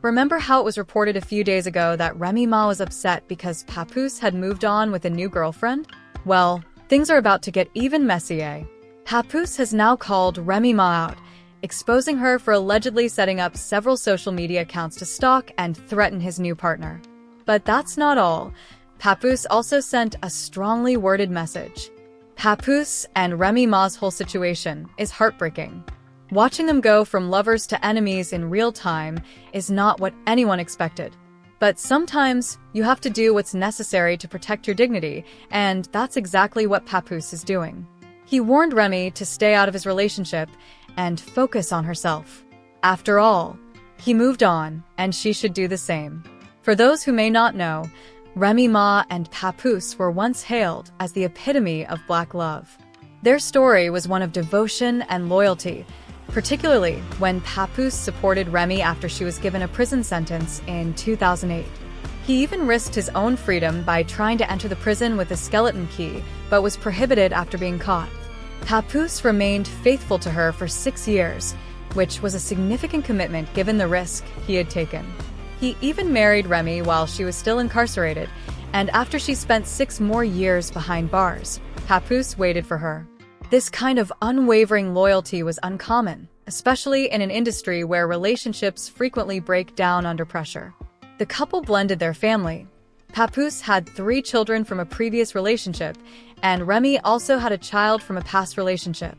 Remember how it was reported a few days ago that Remy Ma was upset because Papoose had moved on with a new girlfriend? Well, things are about to get even messier. Papoose has now called Remy Ma out, exposing her for allegedly setting up several social media accounts to stalk and threaten his new partner. But that's not all. Papoose also sent a strongly worded message. Papoose and Remy Ma's whole situation is heartbreaking. Watching them go from lovers to enemies in real time is not what anyone expected. But sometimes you have to do what's necessary to protect your dignity, and that's exactly what Papoose is doing. He warned Remy to stay out of his relationship and focus on herself. After all, he moved on, and she should do the same. For those who may not know, Remy Ma and Papoose were once hailed as the epitome of black love. Their story was one of devotion and loyalty, particularly when Papoose supported Remy after she was given a prison sentence in 2008. He even risked his own freedom by trying to enter the prison with a skeleton key, but was prohibited after being caught. Papoose remained faithful to her for 6 years, which was a significant commitment given the risk he had taken. He even married Remy while she was still incarcerated, and after she spent 6 more years behind bars, Papoose waited for her. This kind of unwavering loyalty was uncommon, especially in an industry where relationships frequently break down under pressure. The couple blended their family. Papoose had 3 children from a previous relationship, and Remy also had a child from a past relationship.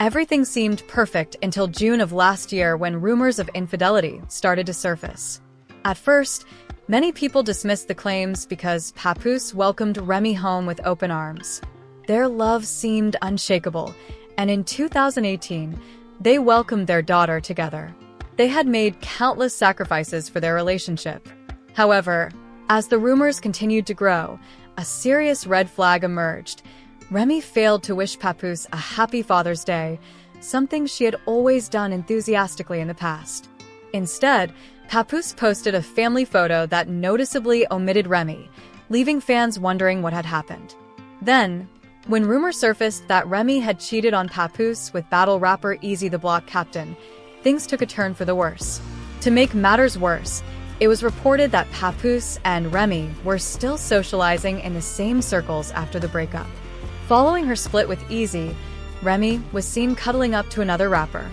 Everything seemed perfect until June of last year when rumors of infidelity started to surface. At first, many people dismissed the claims because Papoose welcomed Remy home with open arms. Their love seemed unshakable, and in 2018, they welcomed their daughter together. They had made countless sacrifices for their relationship. However, as the rumors continued to grow, a serious red flag emerged. Remy failed to wish Papoose a happy Father's Day, something she had always done enthusiastically in the past. Instead, Papoose posted a family photo that noticeably omitted Remy, leaving fans wondering what had happened. Then, when rumors surfaced that Remy had cheated on Papoose with battle rapper Easy the Block Captain, things took a turn for the worse. To make matters worse, it was reported that Papoose and Remy were still socializing in the same circles after the breakup. Following her split with Easy, Remy was seen cuddling up to another rapper.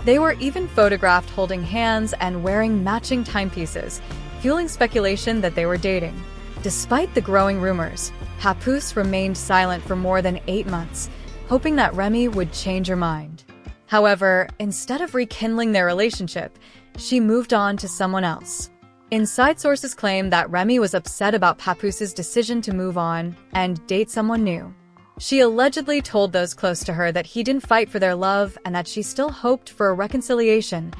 They were even photographed holding hands and wearing matching timepieces, fueling speculation that they were dating. Despite the growing rumors, Papoose remained silent for more than 8 months, hoping that Remy would change her mind. However, instead of rekindling their relationship, she moved on to someone else. Inside sources claim that Remy was upset about Papoose's decision to move on and date someone new. She allegedly told those close to her that he didn't fight for their love and that she still hoped for a reconciliation,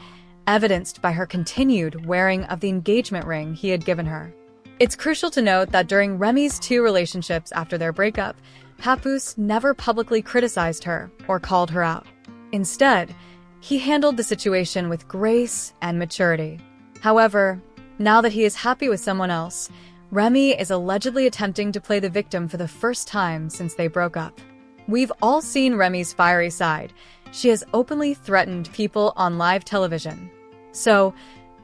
evidenced by her continued wearing of the engagement ring he had given her. It's crucial to note that during Remy's 2 relationships after their breakup, Papoose never publicly criticized her or called her out. Instead, he handled the situation with grace and maturity. However, now that he is happy with someone else, Remy is allegedly attempting to play the victim for the first time since they broke up. We've all seen Remy's fiery side. She has openly threatened people on live television. So,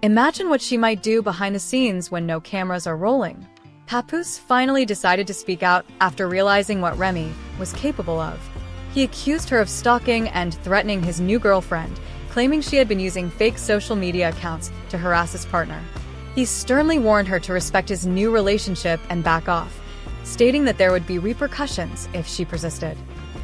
imagine what she might do behind the scenes when no cameras are rolling. Papoose finally decided to speak out after realizing what Remy was capable of. He accused her of stalking and threatening his new girlfriend, claiming she had been using fake social media accounts to harass his partner. He sternly warned her to respect his new relationship and back off, stating that there would be repercussions if she persisted.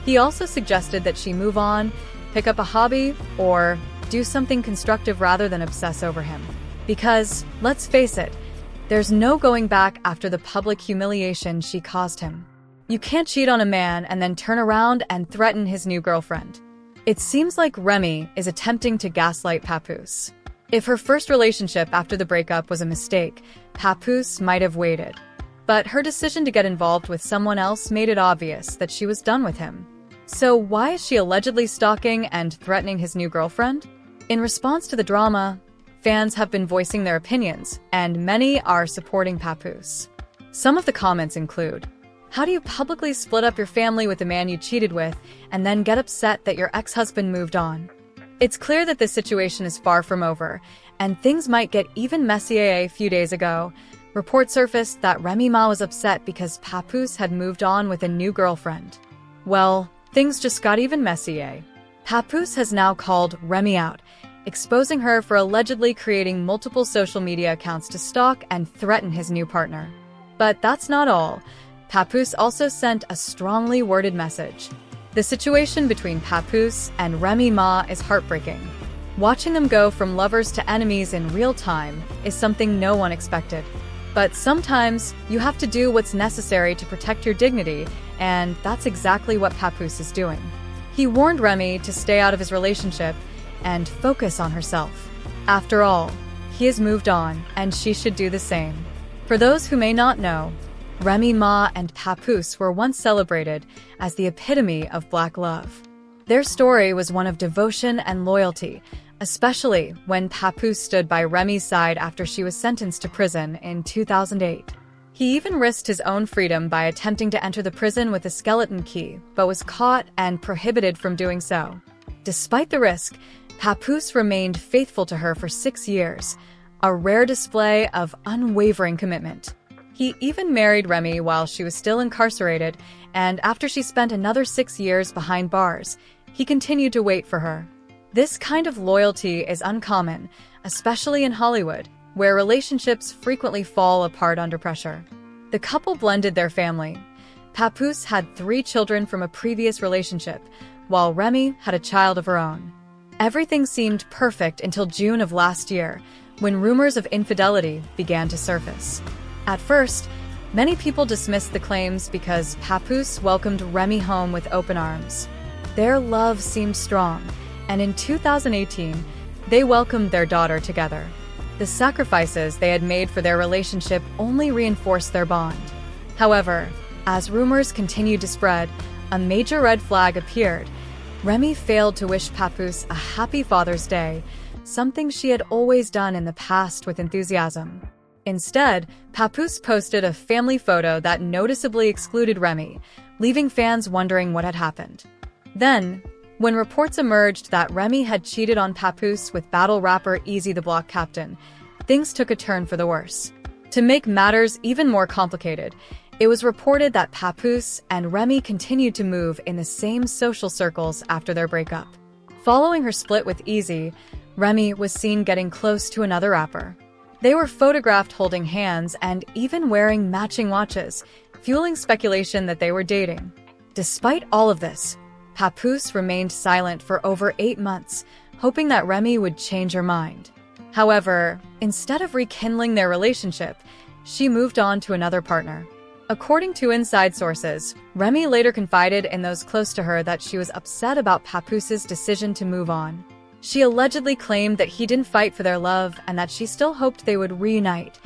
He also suggested that she move on, pick up a hobby, or do something constructive rather than obsess over him. Because, let's face it, there's no going back after the public humiliation she caused him. You can't cheat on a man and then turn around and threaten his new girlfriend. It seems like Remy is attempting to gaslight Papoose. If her first relationship after the breakup was a mistake, Papoose might have waited. But her decision to get involved with someone else made it obvious that she was done with him. So why is she allegedly stalking and threatening his new girlfriend? In response to the drama, fans have been voicing their opinions, and many are supporting Papoose. Some of the comments include, "How do you publicly split up your family with the man you cheated with and then get upset that your ex-husband moved on?" It's clear that this situation is far from over, and things might get even messier. A few days ago, reports surfaced that Remy Ma was upset because Papoose had moved on with a new girlfriend. Well, things just got even messier. Papoose has now called Remy out, exposing her for allegedly creating multiple social media accounts to stalk and threaten his new partner. But that's not all. Papoose also sent a strongly worded message. The situation between Papoose and Remy Ma is heartbreaking. Watching them go from lovers to enemies in real time is something no one expected. But sometimes you have to do what's necessary to protect your dignity, and that's exactly what Papoose is doing. He warned Remy to stay out of his relationship and focus on herself. After all, he has moved on, and she should do the same. For those who may not know, Remy Ma and Papoose were once celebrated as the epitome of Black love. Their story was one of devotion and loyalty, especially when Papoose stood by Remy's side after she was sentenced to prison in 2008. He even risked his own freedom by attempting to enter the prison with a skeleton key, but was caught and prohibited from doing so. Despite the risk, Papoose remained faithful to her for 6 years, a rare display of unwavering commitment. He even married Remy while she was still incarcerated, and after she spent another 6 years behind bars, he continued to wait for her. This kind of loyalty is uncommon, especially in Hollywood, where relationships frequently fall apart under pressure. The couple blended their family. Papoose had 3 children from a previous relationship, while Remy had a child of her own. Everything seemed perfect until June of last year, when rumors of infidelity began to surface. At first, many people dismissed the claims because Papoose welcomed Remy home with open arms. Their love seemed strong, and in 2018, they welcomed their daughter together. The sacrifices they had made for their relationship only reinforced their bond. However, as rumors continued to spread, a major red flag appeared. Remy failed to wish Papoose a happy Father's Day, something she had always done in the past with enthusiasm. Instead, Papoose posted a family photo that noticeably excluded Remy, leaving fans wondering what had happened. Then, when reports emerged that Remy had cheated on Papoose with battle rapper Easy the Block Captain, things took a turn for the worse. To make matters even more complicated, it was reported that Papoose and Remy continued to move in the same social circles after their breakup. Following her split with Easy, Remy was seen getting close to another rapper. They were photographed holding hands and even wearing matching watches, fueling speculation that they were dating. Despite all of this, Papoose remained silent for over 8 months, hoping that Remy would change her mind. However, instead of rekindling their relationship, she moved on to another partner. According to inside sources, Remy later confided in those close to her that she was upset about Papoose's decision to move on. She allegedly claimed that he didn't fight for their love and that she still hoped they would reunite,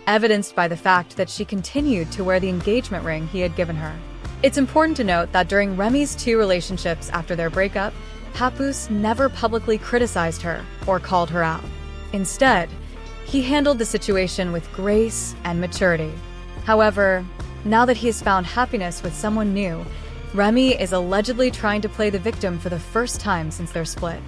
evidenced by the fact that she continued to wear the engagement ring he had given her. It's important to note that during Remy's 2 relationships after their breakup, Papoose never publicly criticized her or called her out. Instead, he handled the situation with grace and maturity. However, now that he has found happiness with someone new, Remy is allegedly trying to play the victim for the first time since their split.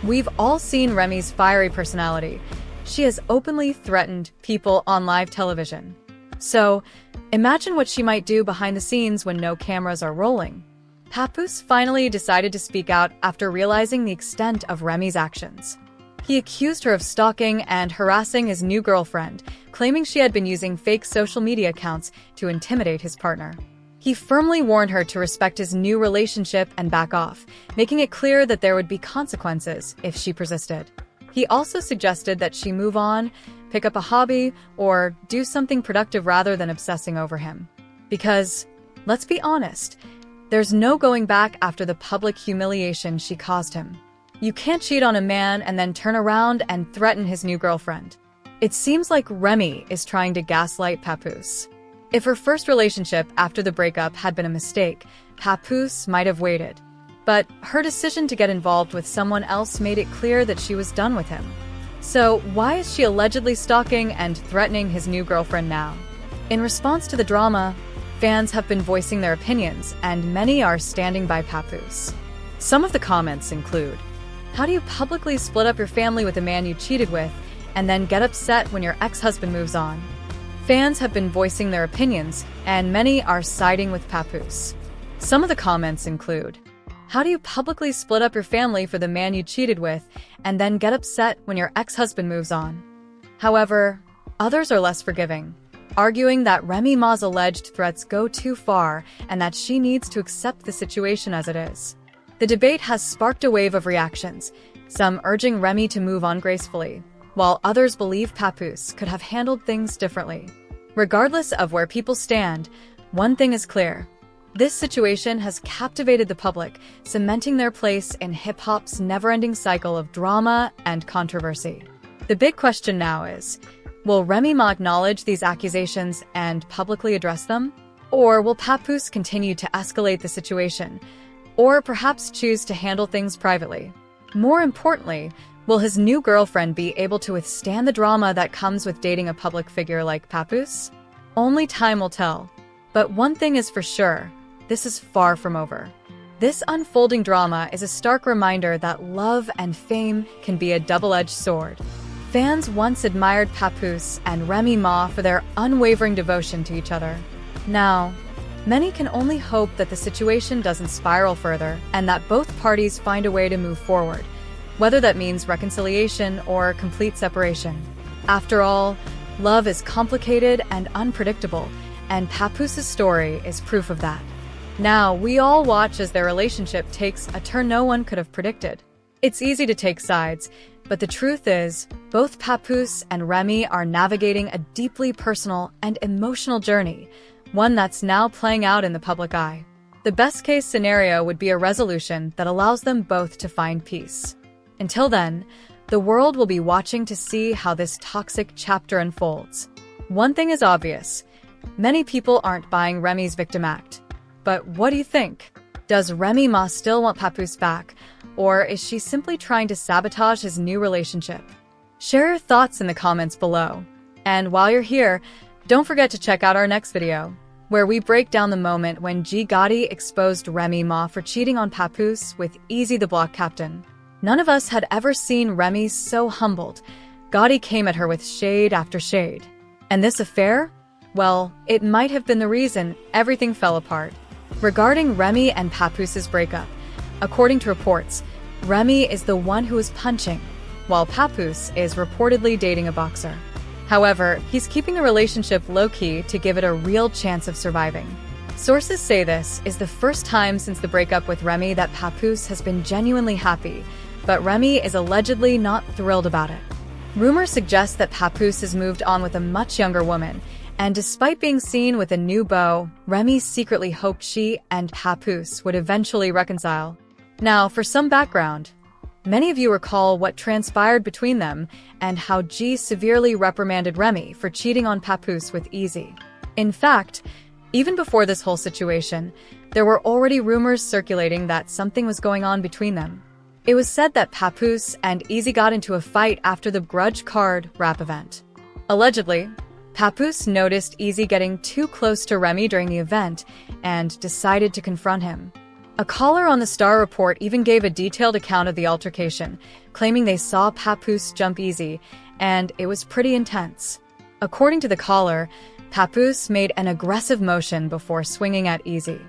We've all seen Remy's fiery personality. She has openly threatened people on live television. So, imagine what she might do behind the scenes when no cameras are rolling. Papoose finally decided to speak out after realizing the extent of Remy's actions. He accused her of stalking and harassing his new girlfriend, claiming she had been using fake social media accounts to intimidate his partner. He firmly warned her to respect his new relationship and back off, making it clear that there would be consequences if she persisted. He also suggested that she move on, pick up a hobby, or do something productive rather than obsessing over him. Because, let's be honest, there's no going back after the public humiliation she caused him. You can't cheat on a man and then turn around and threaten his new girlfriend. It seems like Remy is trying to gaslight Papoose. If her first relationship after the breakup had been a mistake, Papoose might have waited. But her decision to get involved with someone else made it clear that she was done with him. So why is she allegedly stalking and threatening his new girlfriend now? In response to the drama, fans have been voicing their opinions, and many are standing by Papoose. Some of the comments include, "How do you publicly split up your family with a man you cheated with and then get upset when your ex-husband moves on. Fans have been voicing their opinions, and many are siding with Papoose. Some of the comments include, "How do you publicly split up your family for the man you cheated with, and then get upset when your ex-husband moves on?" However, others are less forgiving, arguing that Remy Ma's alleged threats go too far and that she needs to accept the situation as it is. The debate has sparked a wave of reactions, some urging Remy to move on gracefully, while others believe Papoose could have handled things differently. Regardless of where people stand, one thing is clear. This situation has captivated the public, cementing their place in hip-hop's never-ending cycle of drama and controversy. The big question now is, will Remy Ma acknowledge these accusations and publicly address them? Or will Papoose continue to escalate the situation, or perhaps choose to handle things privately? More importantly, will his new girlfriend be able to withstand the drama that comes with dating a public figure like Papoose? Only time will tell. But one thing is for sure, this is far from over. This unfolding drama is a stark reminder that love and fame can be a double-edged sword. Fans once admired Papoose and Remy Ma for their unwavering devotion to each other. Now, many can only hope that the situation doesn't spiral further and that both parties find a way to move forward, whether that means reconciliation or complete separation. After all, love is complicated and unpredictable, and Papoose's story is proof of that. Now, we all watch as their relationship takes a turn no one could have predicted. It's easy to take sides, but the truth is, both Papoose and Remy are navigating a deeply personal and emotional journey, one that's now playing out in the public eye. The best-case scenario would be a resolution that allows them both to find peace. Until then, the world will be watching to see how this toxic chapter unfolds. One thing is obvious. Many people aren't buying Remy's victim act. But what do you think? Does Remy Ma still want Papoose back, or is she simply trying to sabotage his new relationship? Share your thoughts in the comments below. And while you're here, don't forget to check out our next video, where we break down the moment when G Gotti exposed Remy Ma for cheating on Papoose with Easy the Block Captain. None of us had ever seen Remy so humbled. Gotti came at her with shade after shade. And this affair? Well, it might have been the reason everything fell apart. Regarding Remy and Papoose's breakup, according to reports, Remy is the one who is punching, while Papoose is reportedly dating a boxer. However, he's keeping the relationship low-key to give it a real chance of surviving. Sources say this is the first time since the breakup with Remy that Papoose has been genuinely happy, but Remy is allegedly not thrilled about it. Rumors suggest that Papoose has moved on with a much younger woman, and despite being seen with a new beau, Remy secretly hoped she and Papoose would eventually reconcile. Now, for some background, many of you recall what transpired between them and how G severely reprimanded Remy for cheating on Papoose with Easy. In fact, even before this whole situation, there were already rumors circulating that something was going on between them. It was said that Papoose and Easy got into a fight after the Grudge Card rap event. Allegedly, Papoose noticed Easy getting too close to Remy during the event and decided to confront him. A caller on the Star Report even gave a detailed account of the altercation, claiming they saw Papoose jump Easy, and it was pretty intense. According to the caller, Papoose made an aggressive motion before swinging at Easy.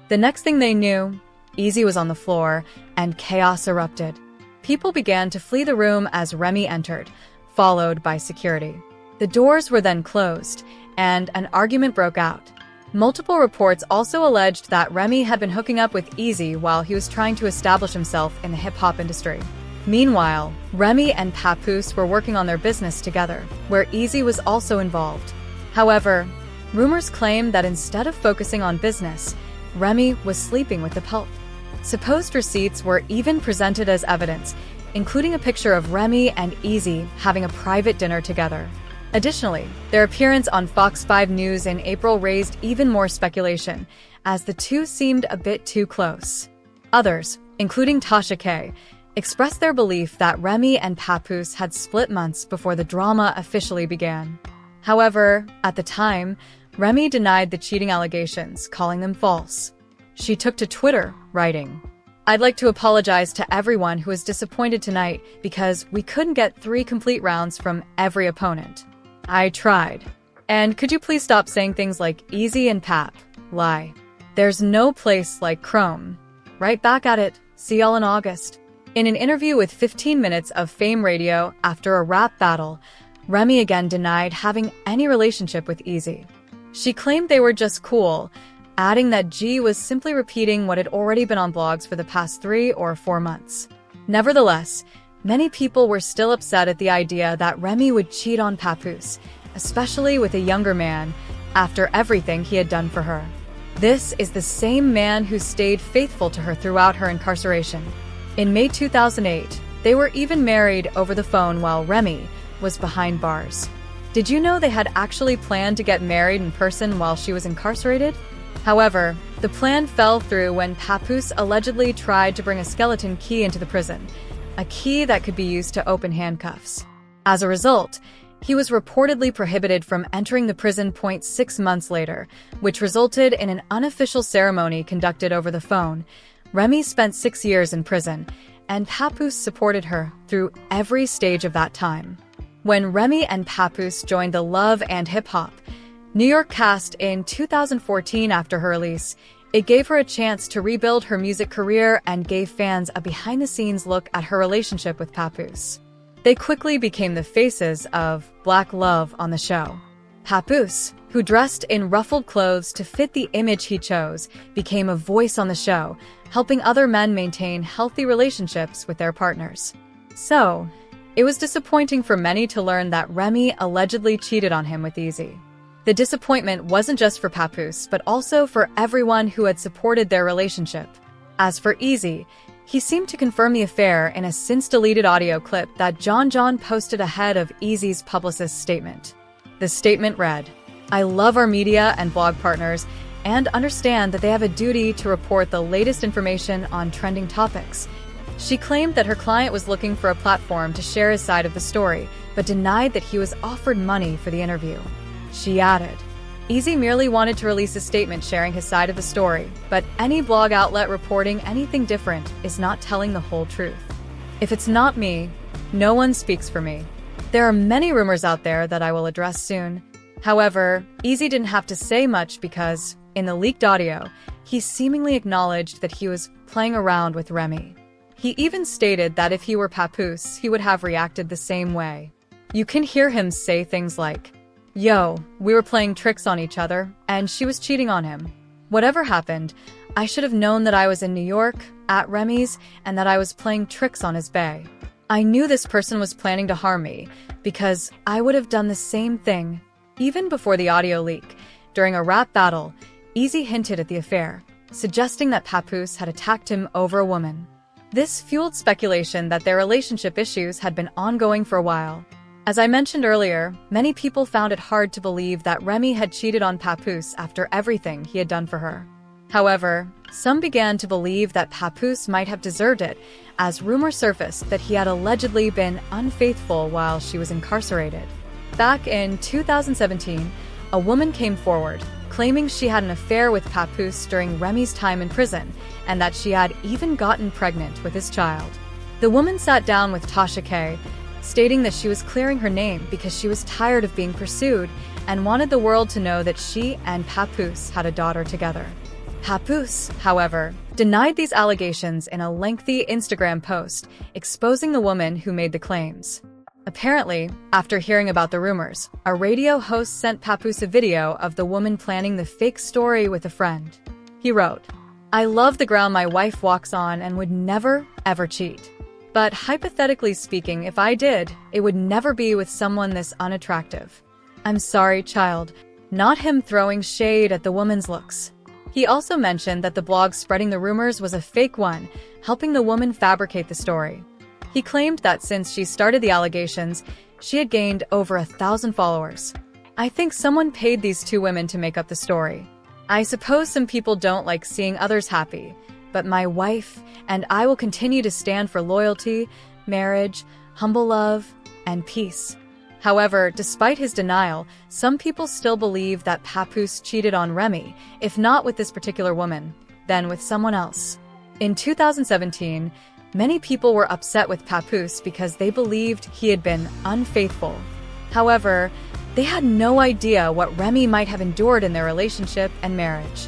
The next thing they knew, Easy was on the floor, and chaos erupted. People began to flee the room as Remy entered, followed by security. The doors were then closed, and an argument broke out. Multiple reports also alleged that Remy had been hooking up with Easy while he was trying to establish himself in the hip-hop industry. Meanwhile, Remy and Papoose were working on their business together, where Easy was also involved. However, rumors claim that instead of focusing on business, Remy was sleeping with the Pope. Supposed receipts were even presented as evidence, including a picture of Remy and Easy having a private dinner together. Additionally, their appearance on Fox 5 News in April raised even more speculation, as the two seemed a bit too close. Others, including Tasha K, expressed their belief that Remy and Papoose had split months before the drama officially began. However, at the time, Remy denied the cheating allegations, calling them false. She took to Twitter, writing, I'd like to apologize to everyone who is disappointed tonight because we couldn't get 3 complete rounds from every opponent. I tried. And could you please stop saying things like easy and pap? Lie. There's no place like Chrome. Right back at it. See y'all in August. In an interview with 15 Minutes of Fame Radio after a rap battle, Remy again denied having any relationship with Easy. She claimed they were just cool, adding that G was simply repeating what had already been on blogs for the past 3 or 4 months. Nevertheless, many people were still upset at the idea that Remy would cheat on Papoose, especially with a younger man, after everything he had done for her. This is the same man who stayed faithful to her throughout her incarceration. In May 2008, they were even married over the phone while Remy was behind bars. Did you know they had actually planned to get married in person while she was incarcerated? However, the plan fell through when Papoose allegedly tried to bring a skeleton key into the prison, a key that could be used to open handcuffs. As a result, he was reportedly prohibited from entering the prison 6 months later, which resulted in an unofficial ceremony conducted over the phone. Remy spent 6 years in prison, and Papoose supported her through every stage of that time. When Remy and Papoose joined the Love and Hip Hop New York cast in 2014 after her release, it gave her a chance to rebuild her music career and gave fans a behind-the-scenes look at her relationship with Papoose. They quickly became the faces of Black love on the show. Papoose, who dressed in ruffled clothes to fit the image he chose, became a voice on the show, helping other men maintain healthy relationships with their partners. So, it was disappointing for many to learn that Remy allegedly cheated on him with Easy. The disappointment wasn't just for Papoose, but also for everyone who had supported their relationship. As for Easy, he seemed to confirm the affair in a since-deleted audio clip that John posted ahead of Easy's publicist's statement. The statement read, "I love our media and blog partners and understand that they have a duty to report the latest information on trending topics." She claimed that her client was looking for a platform to share his side of the story, but denied that he was offered money for the interview. She added, "Easy merely wanted to release a statement sharing his side of the story, but any blog outlet reporting anything different is not telling the whole truth. If it's not me, no one speaks for me. There are many rumors out there that I will address soon." However, Easy didn't have to say much because, in the leaked audio, he seemingly acknowledged that he was playing around with Remy. He even stated that if he were Papoose, he would have reacted the same way. You can hear him say things like, "Yo, we were playing tricks on each other, and she was cheating on him. Whatever happened, I should have known that I was in New York, at Remy's, and that I was playing tricks on his bae. I knew this person was planning to harm me, because I would have done the same thing." Even before the audio leak, during a rap battle, Easy hinted at the affair, suggesting that Papoose had attacked him over a woman. This fueled speculation that their relationship issues had been ongoing for a while. As I mentioned earlier, many people found it hard to believe that Remy had cheated on Papoose after everything he had done for her. However, some began to believe that Papoose might have deserved it, as rumors surfaced that he had allegedly been unfaithful while she was incarcerated. Back in 2017, a woman came forward, claiming she had an affair with Papoose during Remy's time in prison, and that she had even gotten pregnant with his child. The woman sat down with Tasha K., stating that she was clearing her name because she was tired of being pursued and wanted the world to know that she and Papoose had a daughter together. Papoose, however, denied these allegations in a lengthy Instagram post, exposing the woman who made the claims. Apparently, after hearing about the rumors, a radio host sent Papoose a video of the woman planning the fake story with a friend. He wrote, "I love the ground my wife walks on and would never, ever cheat. But hypothetically speaking, if I did, it would never be with someone this unattractive. I'm sorry, child." Not him throwing shade at the woman's looks. He also mentioned that the blog spreading the rumors was a fake one, helping the woman fabricate the story. He claimed that since she started the allegations, she had gained over 1,000 followers. "I think someone paid these 2 women to make up the story. I suppose some people don't like seeing others happy, but my wife and I will continue to stand for loyalty, marriage, humble love, and peace." However, despite his denial, some people still believe that Papoose cheated on Remy, if not with this particular woman, then with someone else. In 2017, many people were upset with Papoose because they believed he had been unfaithful. However, they had no idea what Remy might have endured in their relationship and marriage.